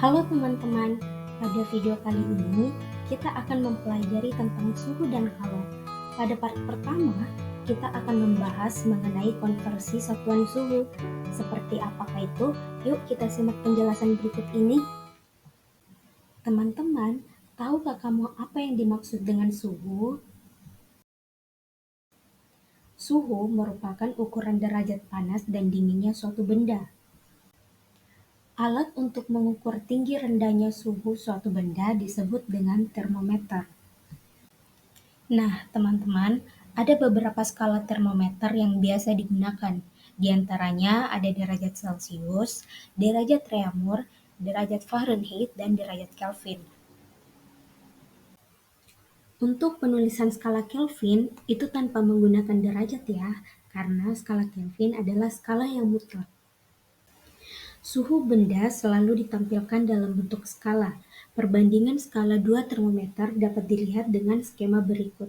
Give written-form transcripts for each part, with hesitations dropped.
Halo teman-teman, pada video kali ini kita akan mempelajari tentang suhu dan kalor. Pada part pertama, kita akan membahas mengenai konversi satuan suhu. Seperti apakah itu? Yuk kita simak penjelasan berikut ini. Teman-teman, tahukah kamu apa yang dimaksud dengan suhu? Suhu merupakan ukuran derajat panas dan dinginnya suatu benda. Alat untuk mengukur tinggi rendahnya suhu suatu benda disebut dengan termometer. Nah, teman-teman, ada beberapa skala termometer yang biasa digunakan. Di antaranya ada derajat Celcius, derajat Reaumur, derajat Fahrenheit, dan derajat Kelvin. Untuk penulisan skala Kelvin, itu tanpa menggunakan derajat ya, karena skala Kelvin adalah skala yang mutlak. Suhu benda selalu ditampilkan dalam bentuk skala. Perbandingan skala dua termometer dapat dilihat dengan skema berikut.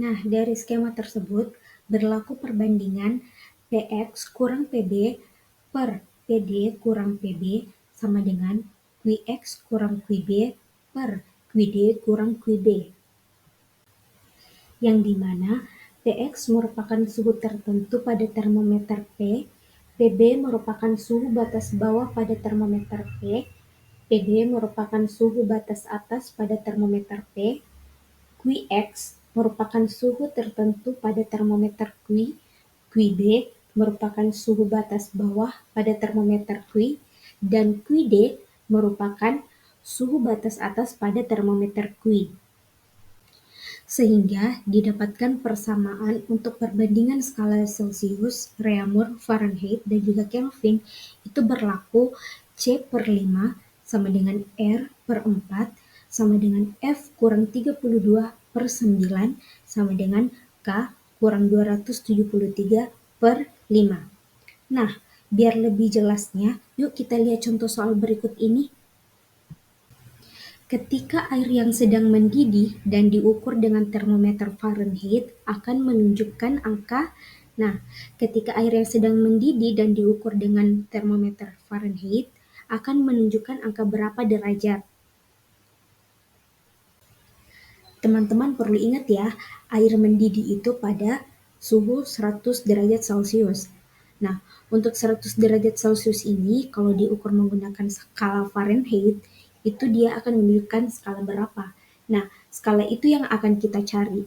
Nah, dari skema tersebut berlaku perbandingan Px kurang Pb per Pd kurang Pb sama dengan Qx kurang Qb per Qd kurang Qb. Yang dimana Px merupakan suhu tertentu pada termometer P, Pb merupakan suhu batas bawah pada termometer P, Pd merupakan suhu batas atas pada termometer P, Qx merupakan suhu tertentu pada termometer Q, Qb merupakan suhu batas bawah pada termometer Q, dan Qd merupakan suhu batas atas pada termometer Q. Sehingga didapatkan persamaan untuk perbandingan skala Celcius, Reaumur, Fahrenheit, dan juga Kelvin itu berlaku C per 5 sama dengan R per 4 sama dengan F kurang 32 per 9 sama dengan K kurang 273 per 5. Nah, biar lebih jelasnya, yuk kita lihat contoh soal berikut ini. Ketika air yang sedang mendidih dan diukur dengan termometer Fahrenheit akan menunjukkan angka. Nah, ketika air yang sedang mendidih dan diukur dengan termometer Fahrenheit akan menunjukkan angka berapa derajat. Teman-teman perlu ingat ya, air mendidih itu pada suhu 100 derajat Celcius. Nah, untuk 100 derajat Celcius ini kalau diukur menggunakan skala Fahrenheit, itu dia akan menunjukkan skala berapa. Nah, skala itu yang akan kita cari.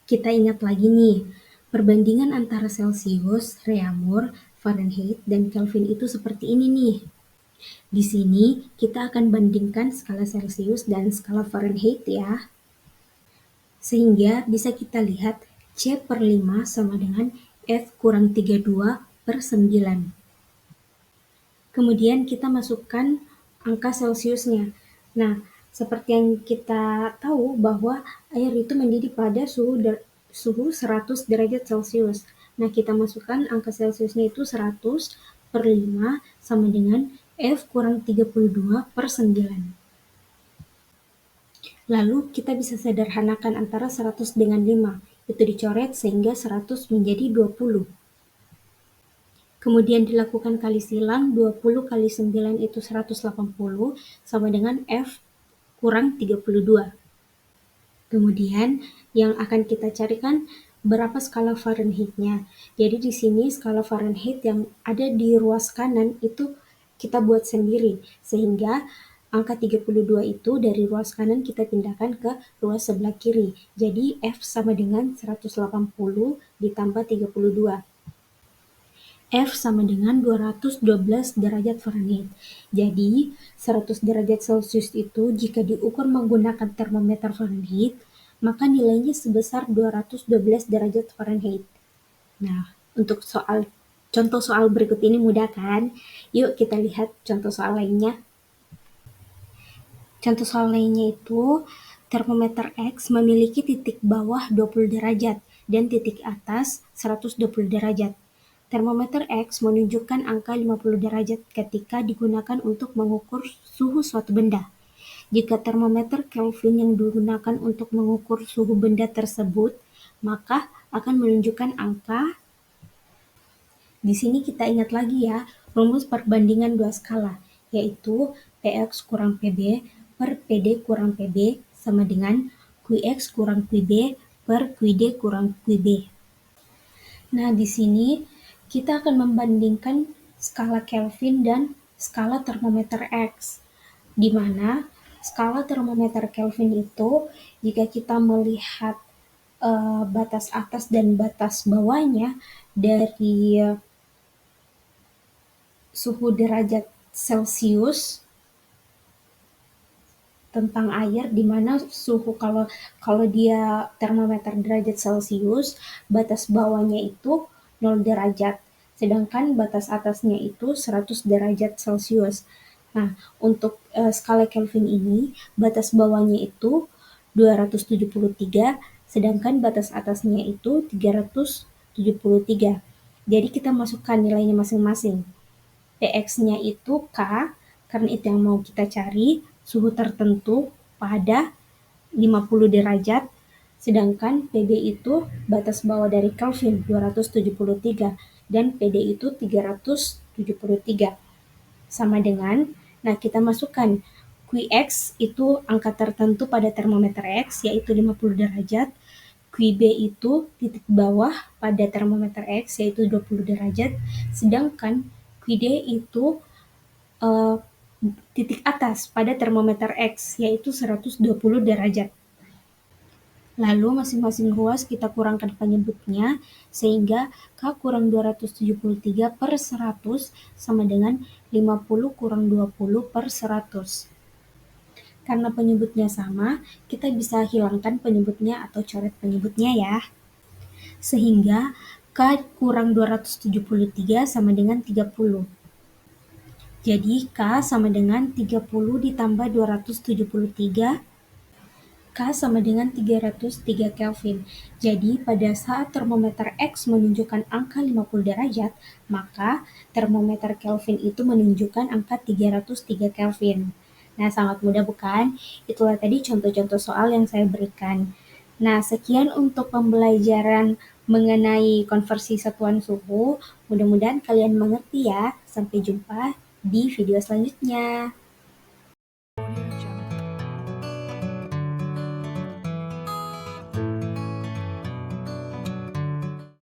Kita ingat lagi nih, perbandingan antara Celcius, Reaumur, Fahrenheit, dan Kelvin itu seperti ini nih. Di sini kita akan bandingkan skala Celcius dan skala Fahrenheit ya. Sehingga bisa kita lihat C per 5 sama dengan F kurang 32 per 9. Kemudian kita masukkan angka Celciusnya. Nah, seperti yang kita tahu bahwa air itu mendidih pada suhu 100 derajat Celcius. Nah, kita masukkan angka Celciusnya itu 100 per 5 sama dengan F kurang 32 per 9. Lalu kita bisa sederhanakan antara 100 dengan 5. Itu dicoret sehingga 100 menjadi 20. Kemudian dilakukan kali silang, 20 kali 9 itu 180 sama dengan F kurang 32. Kemudian yang akan kita carikan berapa skala Fahrenheit-nya. Jadi di sini skala Fahrenheit yang ada di ruas kanan itu kita buat sendiri, sehingga angka 32 itu dari ruas kanan kita pindahkan ke ruas sebelah kiri. Jadi F sama dengan 180 ditambah 32. F sama dengan 212 derajat Fahrenheit. Jadi, 100 derajat Celcius itu jika diukur menggunakan termometer Fahrenheit, maka nilainya sebesar 212 derajat Fahrenheit. Nah, untuk contoh soal berikut ini mudah kan? Yuk kita lihat contoh soal lainnya. Contoh soal lainnya itu, termometer X memiliki titik bawah 20 derajat dan titik atas 120 derajat. Termometer X menunjukkan angka 50 derajat ketika digunakan untuk mengukur suhu suatu benda. Jika termometer Kelvin yang digunakan untuk mengukur suhu benda tersebut, maka akan menunjukkan angka. Di sini kita ingat lagi ya, rumus perbandingan dua skala, yaitu Px kurang Pb per Pd kurang Pb sama dengan Qx kurang Qb per Qd kurang Qb. Nah, di sini kita akan membandingkan skala Kelvin dan skala termometer X, di mana skala termometer Kelvin itu jika kita melihat batas atas dan batas bawahnya dari suhu derajat Celcius tentang air, di mana suhu kalau dia termometer derajat Celcius, batas bawahnya itu 0 derajat, sedangkan batas atasnya itu 100 derajat Celcius. Nah, untuk skala Kelvin ini, batas bawahnya itu 273, sedangkan batas atasnya itu 373. Jadi kita masukkan nilainya masing-masing. Px-nya itu K, karena itu yang mau kita cari, suhu tertentu pada 50 derajat, sedangkan Pb itu batas bawah dari Kelvin 273 dan Pd itu 373. Sama dengan, nah kita masukkan Qx itu angka tertentu pada termometer X yaitu 50 derajat, Qb itu titik bawah pada termometer X yaitu 20 derajat, sedangkan Qd itu titik atas pada termometer X yaitu 120 derajat. Lalu masing-masing ruas kita kurangkan penyebutnya sehingga K kurang 273 per 100 sama dengan 50 kurang 20 per 100. Karena penyebutnya sama, kita bisa hilangkan penyebutnya atau coret penyebutnya ya. Sehingga K kurang 273 sama dengan 30. Jadi K sama dengan 30 ditambah 273, K sama dengan 303 Kelvin. Jadi pada saat termometer X menunjukkan angka 50 derajat, maka termometer Kelvin itu menunjukkan angka 303 Kelvin. Nah, sangat mudah bukan? Itulah tadi contoh-contoh soal yang saya berikan. Nah, sekian untuk pembelajaran mengenai konversi satuan suhu. Mudah-mudahan kalian mengerti ya. Sampai jumpa di video selanjutnya.